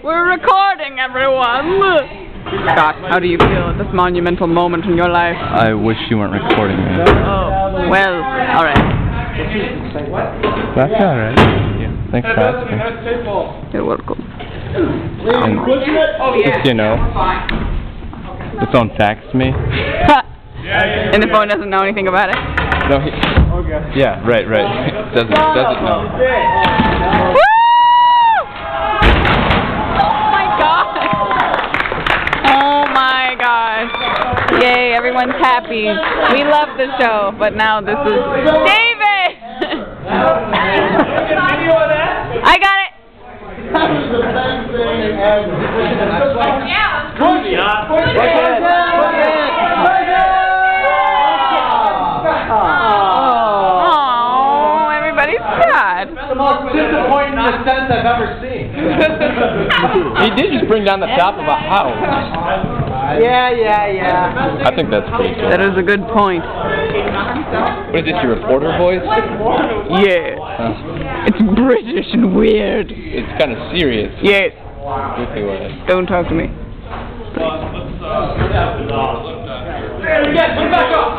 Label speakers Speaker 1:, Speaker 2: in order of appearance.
Speaker 1: We're recording, everyone! Scott, how do you feel at this monumental moment in your life?
Speaker 2: I wish you weren't recording me.
Speaker 1: Oh, well, alright.
Speaker 2: That's alright. Yeah, thanks for asking.
Speaker 1: You're welcome.
Speaker 2: And just, you know, the phone faxed me.
Speaker 1: And the phone doesn't know anything about it?
Speaker 2: No, yeah, right. Doesn't know.
Speaker 1: Woo! Oh my gosh. Yay, everyone's happy. We love the show, but now this is David! I got it! Oh, everybody's sad.
Speaker 3: The most disappointing ascent I've ever seen.
Speaker 2: He did just bring down the top of a house.
Speaker 3: Yeah.
Speaker 2: I think that's pretty cool.
Speaker 1: That is a good point.
Speaker 2: What is this, your reporter voice?
Speaker 1: Yeah. It's British and weird.
Speaker 2: It's kind of serious.
Speaker 1: Yes.
Speaker 2: Okay, well,
Speaker 1: Don't talk to me.
Speaker 3: Back up.